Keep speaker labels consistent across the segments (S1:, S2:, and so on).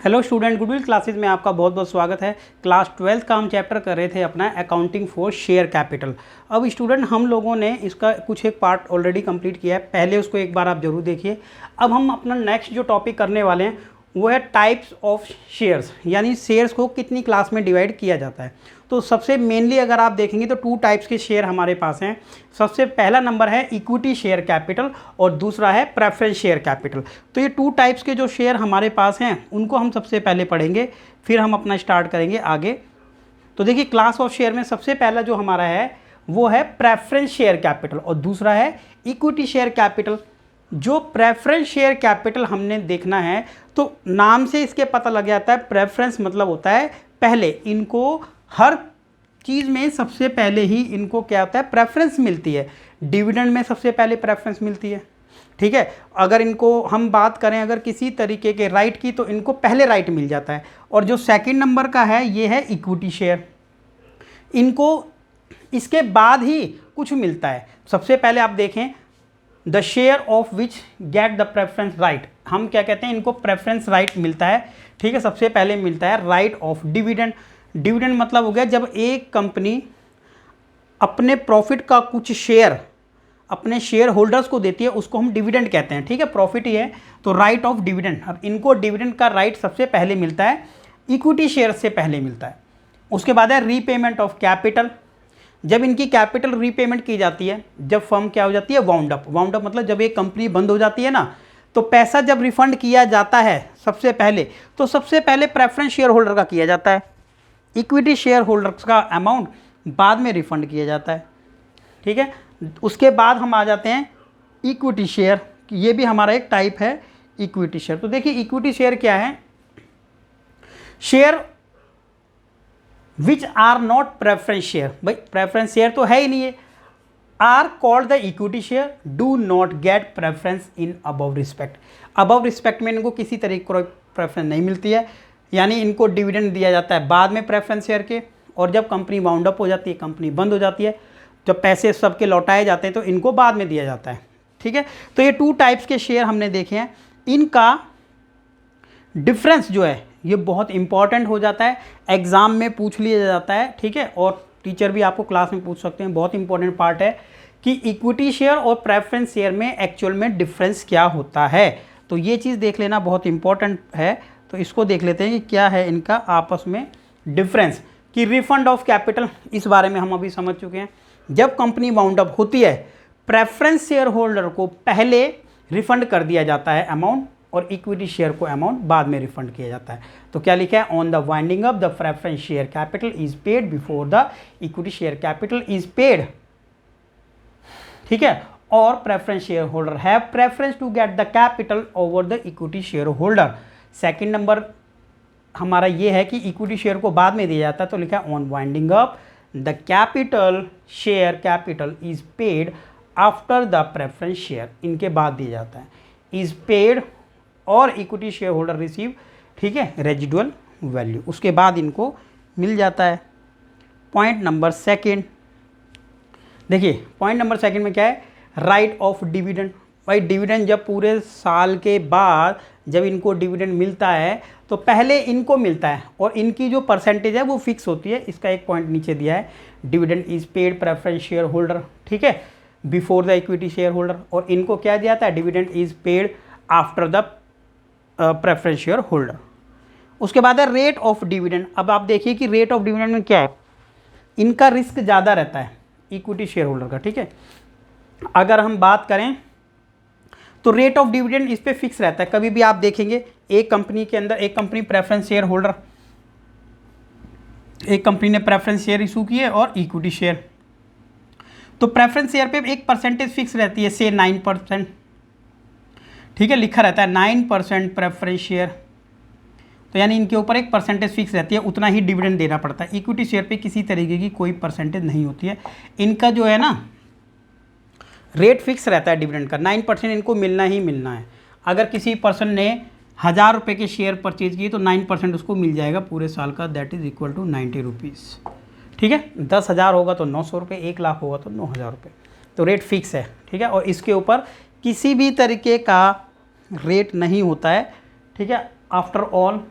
S1: Hello student, goodwill classes में आपका बहुत बहुत स्वागत है। क्लास 12th का हम चैप्टर कर रहे थे अपना अकाउंटिंग फॉर शेयर कैपिटल। अब स्टूडेंट हम लोगों ने इसका कुछ एक पार्ट ऑलरेडी कंप्लीट किया है, पहले उसको एक बार आप जरूर देखिए। अब हम अपना नेक्स्ट जो टॉपिक करने वाले हैं वो है टाइप्स ऑफ शेयर्स, यानी शेयर्स को कितनी क्लास में डिवाइड किया जाता है। तो सबसे मेनली अगर आप देखेंगे तो 2 टाइप्स के शेयर हमारे पास हैं। सबसे पहला नंबर है इक्विटी शेयर कैपिटल और दूसरा है प्रेफरेंस शेयर कैपिटल। तो ये 2 टाइप्स के जो शेयर हमारे पास हैं उनको हम सबसे पहले पढ़ेंगे, फिर हम अपना स्टार्ट करेंगे आगे। तो देखिए, क्लास ऑफ शेयर में सबसे पहला जो हमारा है वो है प्रेफरेंस शेयर कैपिटल और दूसरा है इक्विटी शेयर कैपिटल। जो प्रेफरेंस शेयर कैपिटल हमने देखना है तो नाम से इसके पता लग जाता है, प्रेफरेंस मतलब होता है पहले। इनको हर चीज़ में सबसे पहले ही इनको क्या होता है, प्रेफरेंस मिलती है। डिविडेंड में सबसे पहले प्रेफरेंस मिलती है, ठीक है। अगर इनको हम बात करें अगर किसी तरीके के राइट की तो इनको पहले राइट मिल जाता है। और जो सेकंड नंबर का है ये है इक्विटी शेयर, इनको इसके बाद ही कुछ मिलता है। सबसे पहले आप देखें the share of which get the preference right, हम क्या कहते हैं, इनको प्रेफरेंस राइट मिलता है, ठीक है। सबसे पहले मिलता है राइट ऑफ डिविडेंड। डिविडेंड मतलब हो गया जब एक कंपनी अपने प्रॉफिट का कुछ शेयर अपने शेयर होल्डर्स को देती है, उसको हम डिविडेंड कहते हैं, ठीक है। प्रॉफिट ही है तो राइट ऑफ डिविडेंड। अब इनको डिविडेंड का राइट सबसे पहले मिलता है, इक्विटी शेयर से पहले मिलता है। उसके बाद है रीपेमेंट ऑफ कैपिटल, जब इनकी कैपिटल रीपेमेंट की जाती है, जब फर्म क्या हो जाती है, वाउंड अप। वाउंड अप मतलब जब एक कंपनी बंद हो जाती है ना, तो पैसा जब रिफंड किया जाता है सबसे पहले, तो सबसे पहले प्रेफरेंस शेयर होल्डर का किया जाता है, इक्विटी शेयर होल्डर्स का अमाउंट बाद में रिफंड किया जाता है, ठीक है। उसके बाद हम आ जाते हैं इक्विटी शेयर, ये भी हमारा एक टाइप है इक्विटी शेयर। तो देखिए इक्विटी शेयर क्या है, share which are not preference share. भाई प्रेफरेंस शेयर तो है ही नहीं है, are called the equity share, do not get preference in above respect. Above respect में इनको किसी तरीके की प्रेफरेंस नहीं मिलती है, यानी इनको डिविडेंड दिया जाता है बाद में प्रेफरेंस शेयर के। और जब कंपनी वाउंड अप हो जाती है, कंपनी बंद हो जाती है, जब पैसे सबके लौटाए जाते हैं तो इनको बाद में दिया जाता है, ठीक है। तो ये 2 टाइप्स के शेयर हमने देखे हैं। इनका डिफरेंस जो है ये बहुत इंपॉर्टेंट हो जाता है, एग्जाम में पूछ लिया जाता है, ठीक है। और टीचर भी आपको क्लास में पूछ सकते हैं, बहुत इंपॉर्टेंट पार्ट है कि इक्विटी शेयर और प्रेफरेंस शेयर में एक्चुअल में डिफरेंस क्या होता है। तो ये चीज़ देख लेना बहुत इंपॉर्टेंट है। तो इसको देख लेते हैं कि क्या है इनका आपस में डिफरेंस। कि रिफंड ऑफ कैपिटल, इस बारे में हम अभी समझ चुके हैं। जब कंपनी वाउंड अप होती है, प्रेफरेंस शेयर होल्डर को पहले रिफंड कर दिया जाता है अमाउंट, और इक्विटी शेयर को अमाउंट बाद में रिफंड किया जाता है। तो क्या लिखा है, on the winding up the preference share capital is paid before the equity share capital is paid, ठीक है। और preference share holder have preference to get the capital over the equity share holder. Second number हमारा ये है कि equity share को बाद में दिया जाता है, तो लिखा है on winding up the capital share capital is paid after the preference share, इनके बाद दिया जाता है, इज पेड और इक्विटी शेयर होल्डर रिसीव, ठीक है, रेजिडुअल वैल्यू, उसके बाद इनको मिल जाता है। पॉइंट नंबर सेकेंड, देखिए पॉइंट नंबर सेकेंड में क्या है, राइट ऑफ डिविडेंड। भाई डिविडेंड जब पूरे साल के बाद जब इनको डिविडेंड मिलता है तो पहले इनको मिलता है, और इनकी जो परसेंटेज है वो फिक्स होती है। इसका एक पॉइंट नीचे दिया है, dividend is paid preference share holder, ठीक है, before the equity share holder. और इनको क्या दिया जाता है, dividend is paid after the preference share holder. उसके बाद है रेट ऑफ डिविडेंड। अब आप देखिए कि रेट ऑफ डिविडेंड में क्या है, इनका रिस्क ज़्यादा रहता है इक्विटी शेयर होल्डर का, ठीक है। अगर हम बात करें तो रेट ऑफ डिविडेंड इस पे फिक्स रहता है। कभी भी आप देखेंगे एक कंपनी के अंदर, एक कंपनी प्रेफरेंस शेयर होल्डर, एक कंपनी ने प्रेफरेंस शेयर इशू किए और इक्विटी शेयर, तो प्रेफरेंस शेयर पे एक परसेंटेज फिक्स रहती है, से 9%, ठीक है, लिखा रहता है 9% प्रेफरेंस शेयर। तो यानी इनके ऊपर एक परसेंटेज फिक्स रहती है, उतना ही डिविडेंड देना पड़ता है। इक्विटी शेयर पे किसी तरीके की कोई परसेंटेज नहीं होती है। इनका जो है ना रेट फिक्स रहता है डिविडेंड का, 9% इनको मिलना ही मिलना है। अगर किसी पर्सन ने 1000 रुपये के शेयर परचेज किए तो 9% उसको मिल जाएगा पूरे साल का, that is equal to 90 rupees, ठीक है। 10,000 होगा तो 900 रुपये, 1 लाख होगा तो 9,000 रुपये। तो रेट फिक्स है, ठीक है। और इसके ऊपर किसी भी तरीके का रेट नहीं होता है, ठीक है। आफ्टर ऑल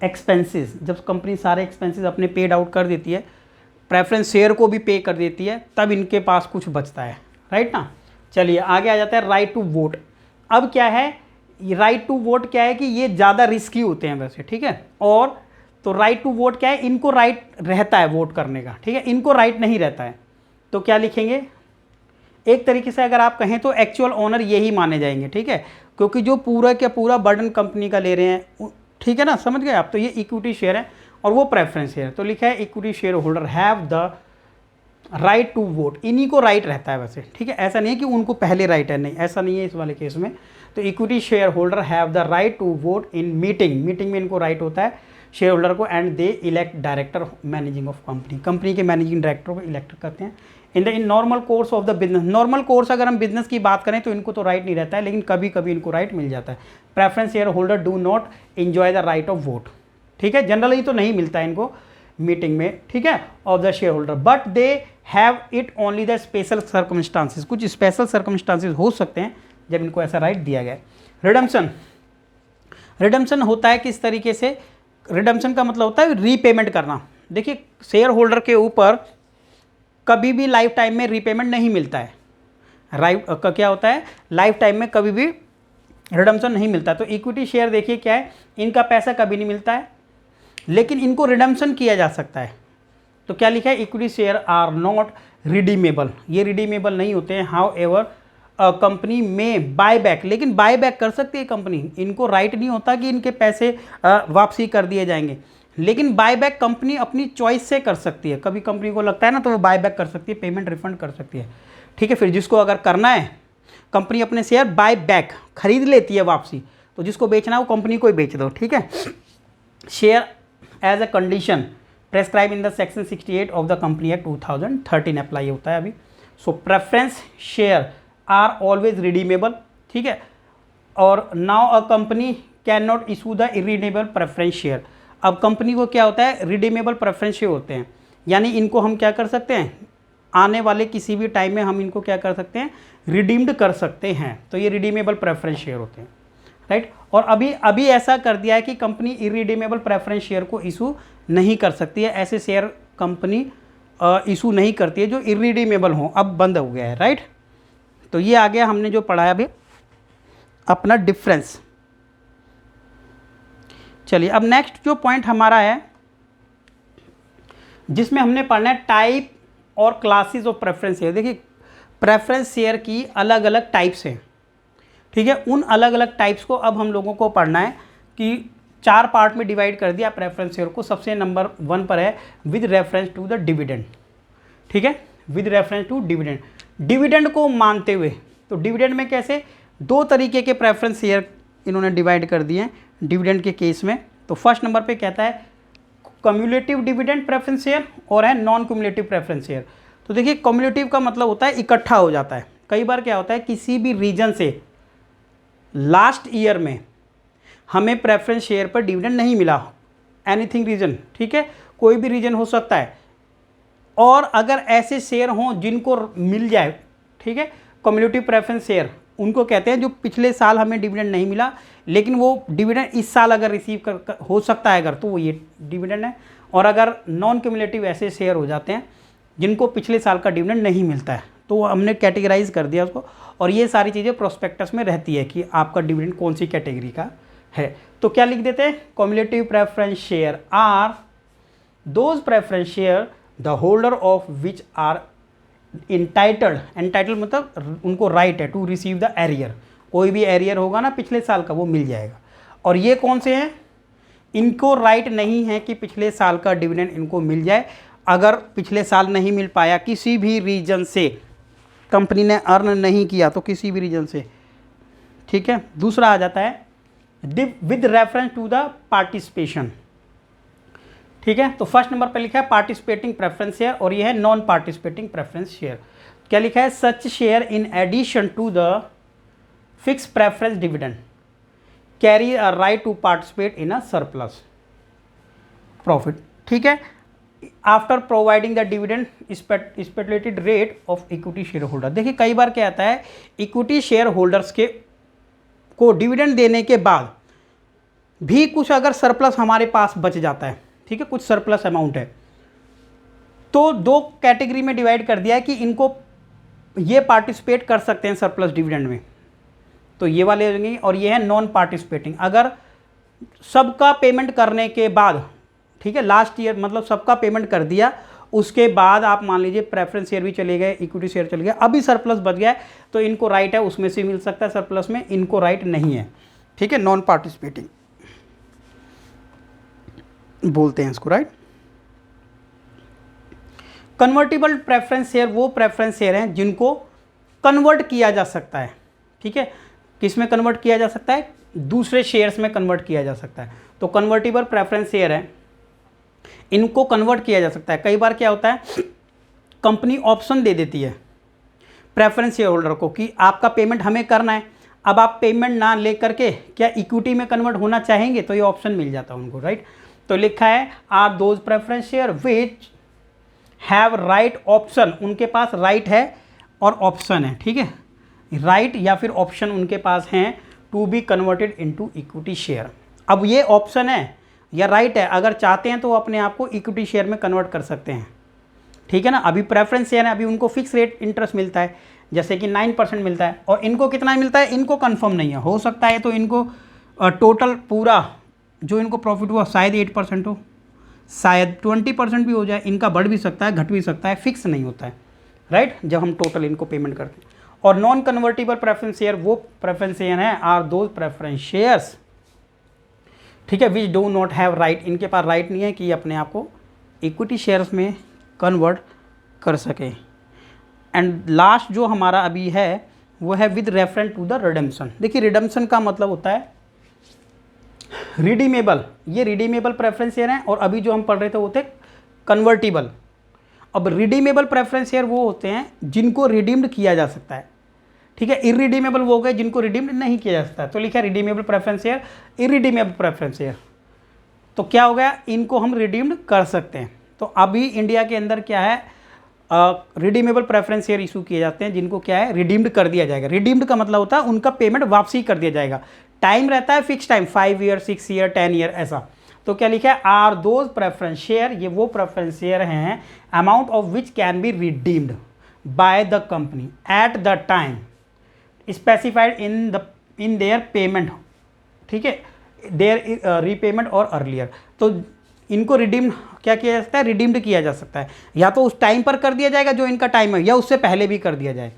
S1: एक्सपेंसेस, जब कंपनी सारे एक्सपेंसेस अपने पेड आउट कर देती है, प्रेफरेंस शेयर को भी पे कर देती है, तब इनके पास कुछ बचता है, राइट ना। चलिए आगे आ जाता है राइट टू वोट। अब क्या है, राइट टू वोट क्या है कि ये ज़्यादा रिस्की होते हैं वैसे, ठीक है। और तो राइट टू वोट क्या है, इनको राइट रहता है वोट करने का, ठीक है, इनको राइट नहीं रहता है। तो क्या लिखेंगे, एक तरीके से अगर आप कहें तो एक्चुअल ओनर यही माने जाएंगे, ठीक है, क्योंकि जो पूरा का पूरा बर्डन कंपनी का ले रहे हैं, ठीक है ना, समझ गए आप। तो ये इक्विटी शेयर है और वो प्रेफरेंस शेयर, तो लिखा है equity share holder have the right to vote, इन्हीं को राइट रहता है वैसे, ठीक है। ऐसा नहीं है कि उनको पहले राइट है, नहीं, ऐसा नहीं है इस वाले केस में। तो equity share holder have the right to vote in meeting, meeting में इनको राइट होता है शेयर होल्डर को, and they elect director managing of company, company के मैनेजिंग डायरेक्टर को इलेक्ट करते हैं in normal course of the business. Normal course अगर हम बिजनेस की बात करें तो इनको तो राइट नहीं रहता है, लेकिन कभी कभी इनको राइट मिल जाता है। Preference share holder do not enjoy the right of vote, ठीक है, जनरली तो नहीं मिलता है इनको मीटिंग में, ठीक है, of the share holder, but they have it only the special circumstances, कुछ स्पेशल सर्कमस्टांसिस हो सकते हैं जब इनको ऐसा राइट दिया गया है। रिडम्पशन, रिडम्पशन होता है किस तरीके से, रिडम्पशन का मतलब होता है रीपेमेंट करना। देखिए शेयर होल्डर के ऊपर कभी भी लाइफ टाइम में रीपेमेंट नहीं मिलता है, क्या होता है, लाइफ टाइम में कभी भी रिडम्पशन नहीं मिलता। तो इक्विटी शेयर देखिए क्या है, इनका पैसा कभी नहीं मिलता है, लेकिन इनको रिडम्पशन किया जा सकता है। तो क्या लिखा है, equity share are not redeemable, ये रिडीमेबल नहीं होते हैं। हाउ एवर कंपनी में बाय बैक, लेकिन बाय बैक कर सकती है कंपनी, इनको राइट नहीं होता कि इनके पैसे वापसी कर दिए जाएंगे, लेकिन बाय बैक कंपनी अपनी चॉइस से कर सकती है। कभी कंपनी को लगता है ना तो वो बाय बैक कर सकती है, पेमेंट रिफंड कर सकती है, ठीक है। फिर जिसको अगर करना है, कंपनी अपने शेयर बाय बैक खरीद लेती है वापसी, तो जिसको बेचना है वो कंपनी को ही बेच दो, ठीक है। Share as a condition prescribe in the section 68 of the company act 2013 apply होता है अभी। So preference share are always redeemable, ठीक है। और now a company can not issue the irredeemable preference share. अब कंपनी को क्या होता है, रिडीमेबल प्रेफरेंस शेयर होते हैं, यानी इनको हम क्या कर सकते हैं, आने वाले किसी भी टाइम में हम इनको क्या कर सकते हैं, रिडीम्ड कर सकते हैं। तो ये रिडीमेबल प्रेफरेंस शेयर होते हैं, राइट। और अभी ऐसा कर दिया है कि कंपनी इरिडीमेबल प्रेफरेंस शेयर को इशू नहीं कर सकती है, ऐसे शेयर कंपनी इशू नहीं करती है जो इरिडीमेबल हो, अब बंद हो गया है, राइट। तो ये आ गया हमने जो पढ़ा है अभी अपना डिफरेंस। चलिए अब नेक्स्ट जो पॉइंट हमारा है जिसमें हमने पढ़ना है टाइप और क्लासेस ऑफ प्रेफरेंस शेयर। देखिए प्रेफरेंस शेयर की अलग अलग टाइप्स हैं, ठीक है। उन अलग अलग टाइप्स को अब हम लोगों को पढ़ना है कि 4 पार्ट में डिवाइड कर दिया प्रेफरेंस शेयर को। सबसे नंबर 1 पर है with reference to the dividend, ठीक है, with reference to dividend, dividend को मानते हुए। तो डिविडेंड में कैसे, 2 तरीके के प्रेफरेंस शेयर इन्होंने डिवाइड कर दिए डिविडेंड के केस में। तो फर्स्ट नंबर पे कहता है कम्युलेटिव डिविडेंड प्रेफरेंस शेयर और है नॉन कम्युलेटिव प्रेफरेंस शेयर। तो देखिए कम्युलेटिव का मतलब होता है इकट्ठा हो जाता है। कई बार क्या होता है, किसी भी रीजन से लास्ट ईयर में हमें प्रेफरेंस शेयर पर डिविडेंड नहीं मिला, एनीथिंग रीजन, ठीक है, कोई भी रीजन हो सकता है। और अगर ऐसे शेयर हों जिनको मिल जाए, ठीक है, कम्युलेटिव प्रेफरेंस शेयर उनको कहते हैं जो पिछले साल हमें डिविडेंड नहीं मिला, लेकिन वो डिविडेंड इस साल अगर रिसीव कर हो सकता है अगर, तो वो ये डिविडेंड है। और अगर नॉन क्यूमुलेटिव ऐसे शेयर हो जाते हैं जिनको पिछले साल का डिविडेंड नहीं मिलता है, तो हमने कैटेगराइज कर दिया उसको। और ये सारी चीज़ें प्रोस्पेक्टस में रहती है कि आपका डिविडेंड कौन सी कैटेगरी का है। तो क्या लिख देते हैं, cumulative preference share are those preference share the holder of which are entitled, entitled मतलब उनको राइट है टू रिसीव द एरियर, कोई भी एरियर होगा ना पिछले साल का वो मिल जाएगा। और ये कौन से हैं, इनको राइट नहीं है कि पिछले साल का डिविडेंड इनको मिल जाए। अगर पिछले साल नहीं मिल पाया किसी भी रीजन से, कंपनी ने अर्न नहीं किया तो किसी भी रीजन से, ठीक है। दूसरा आ जाता है with reference to the participation, ठीक है। तो फर्स्ट नंबर पे लिखा है पार्टिसिपेटिंग प्रेफरेंस शेयर और ये है नॉन पार्टिसिपेटिंग प्रेफरेंस शेयर। क्या लिखा है, such share in addition to the fix preference dividend carry a right to participate in a surplus profit, ठीक है, after providing the dividend speculated rate of equity share holder. देखिए कई बार क्या आता है, इक्विटी शेयर होल्डर्स के को dividend देने के बाद भी कुछ अगर सरप्लस हमारे पास बच जाता है, ठीक है, कुछ सरप्लस अमाउंट है, तो दो कैटेगरी में डिवाइड कर दिया है कि इनको ये पार्टिसिपेट कर सकते हैं सरप्लस डिविडेंड में, तो ये वाले हो जाएंगे, और ये है नॉन पार्टिसिपेटिंग। अगर सबका पेमेंट करने के बाद, ठीक है, लास्ट ईयर मतलब सबका पेमेंट कर दिया, उसके बाद आप मान लीजिए प्रेफरेंस शेयर भी चले गए, इक्विटी शेयर चले गए, अभी सरप्लस बच गया है, तो इनको राइट है उसमें से मिल सकता है सरप्लस में, इनको राइट नहीं है, ठीक है, नॉन पार्टिसिपेटिंग बोलते हैं इसको, राइट। कन्वर्टिबल प्रेफरेंस शेयर वो प्रेफरेंस शेयर हैं जिनको कन्वर्ट किया जा सकता है, ठीक है, किस में कन्वर्ट किया जा सकता है, दूसरे शेयर्स में कन्वर्ट किया जा सकता है। तो कन्वर्टिबल प्रेफरेंस शेयर है, इनको कन्वर्ट किया जा सकता है। कई बार क्या होता है, कंपनी ऑप्शन दे देती है प्रेफरेंस शेयर होल्डर को कि आपका पेमेंट हमें करना है, अब आप पेमेंट ना ले करके क्या इक्विटी में कन्वर्ट होना चाहेंगे, तो ये ऑप्शन मिल जाता है उनको, राइट। तो लिखा है are those preference share which have right option, उनके पास राइट है और ऑप्शन है, ठीक है, राइट या फिर ऑप्शन उनके पास हैं to be converted into equity share. अब ये ऑप्शन है या राइट है, अगर चाहते हैं तो वो अपने आप को इक्विटी शेयर में कन्वर्ट कर सकते हैं, ठीक है ना। अभी प्रेफरेंस शेयर है, अभी उनको फिक्स रेट इंटरेस्ट मिलता है, जैसे कि 9% मिलता है, और इनको कितना मिलता है इनको कंफर्म नहीं है, हो सकता है तो इनको टोटल पूरा जो इनको प्रॉफिट हुआ शायद 8% हो, शायद 20% भी हो जाए, इनका बढ़ भी सकता है घट भी सकता है, फिक्स नहीं होता है, राइट, जब हम टोटल इनको पेमेंट करते हैं। और नॉन कन्वर्टिबल प्रेफरेंस शेयर वो प्रेफरेंस शेयर हैं आर दोज प्रेफरेंस शेयर्स, ठीक है, which do not have right, इनके पास राइट नहीं है कि अपने आप को इक्विटी शेयर्स में कन्वर्ट कर सके। एंड लास्ट जो हमारा अभी है वो है with reference to the redemption. देखिए रिडेम्पशन का मतलब होता है रिडीमेबल, ये रिडीमेबल प्रेफरेंस शेयर हैं, और अभी जो हम पढ़ रहे थे वो थे कन्वर्टिबल। अब रिडीमेबल प्रेफरेंस शेयर वो होते हैं जिनको रिडीम्ड किया जा सकता है, ठीक है, इरिडीमेबल वो हो गए जिनको रिडीम्ड नहीं किया जा सकता। तो लिखा है redeemable preference share, irredeemable preference share, तो क्या हो गया, इनको हम रिडीम्ड कर सकते हैं। तो अभी इंडिया के अंदर क्या है, रिडीमेबल प्रेफरेंस शेयर इशू किए जाते हैं जिनको क्या है रिडीम्ड कर दिया जाएगा। रिडीम्ड का मतलब होता है उनका पेमेंट वापसी कर दिया जाएगा, टाइम रहता है fix time, 5 year 6 year 10 year ऐसा। तो क्या लिखा है आर दोज प्रेफरेंस शेयर, ये वो प्रेफरेंस शेयर हैं amount of which can be redeemed by the company at the time specified in their payment, ठीक है, देयर रीपेमेंट और अर्लियर। तो इनको रिडीम क्या किया जा सकता है, रिडीम्ड किया जा सकता है, या तो उस टाइम पर कर दिया जाएगा जो इनका टाइम है, या उससे पहले भी कर दिया जाए,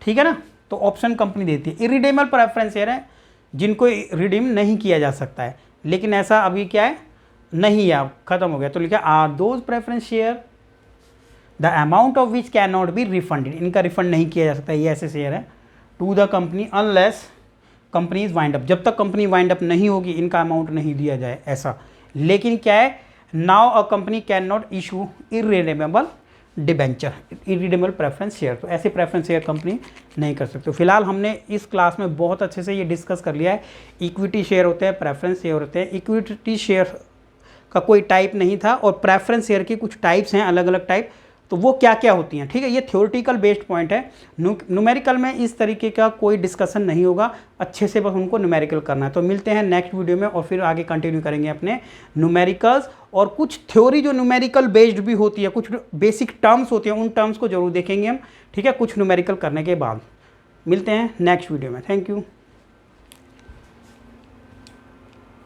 S1: ठीक है ना। तो ऑप्शन कंपनी देती है। इरिडीमेबल प्रेफरेंस शेयर है जिनको रिडीम नहीं किया जा सकता है, लेकिन ऐसा अभी क्या है नहीं है, खत्म हो गया। तो लिखा are those preference share the amount of which can not be refunded, इनका रिफंड नहीं किया जा सकता, ये ऐसे शेयर है to the company unless company is wind up, जब तक कंपनी वाइंड अप नहीं होगी इनका अमाउंट नहीं दिया जाए ऐसा। लेकिन क्या है, now a company can not issue irredeemable debenture, irredeemable preference share, तो ऐसे प्रेफरेंस शेयर कंपनी नहीं कर सकते। फिलहाल हमने इस क्लास में बहुत अच्छे से ये डिस्कस कर लिया है, इक्विटी शेयर होते हैं, प्रेफरेंस शेयर होते हैं। इक्विटी शेयर का कोई टाइप नहीं था, और प्रेफरेंस शेयर के कुछ टाइप्स हैं, अलग अलग टाइप, तो वो क्या क्या होती हैं, ठीक है। ये थ्योरेटिकल बेस्ड पॉइंट है, न्यूमेरिकल में इस तरीके का कोई डिस्कशन नहीं होगा, अच्छे से बस उनको न्यूमेरिकल करना है। तो मिलते हैं नेक्स्ट वीडियो में, और फिर आगे कंटिन्यू करेंगे अपने न्यूमेरिकल्स, और कुछ थ्योरी जो न्यूमेरिकल बेस्ड भी होती है, कुछ बेसिक टर्म्स होती हैं, उन टर्म्स को जरूर देखेंगे हम, ठीक है, कुछ न्यूमेरिकल करने के बाद। मिलते हैं नेक्स्ट वीडियो में, थैंक यू।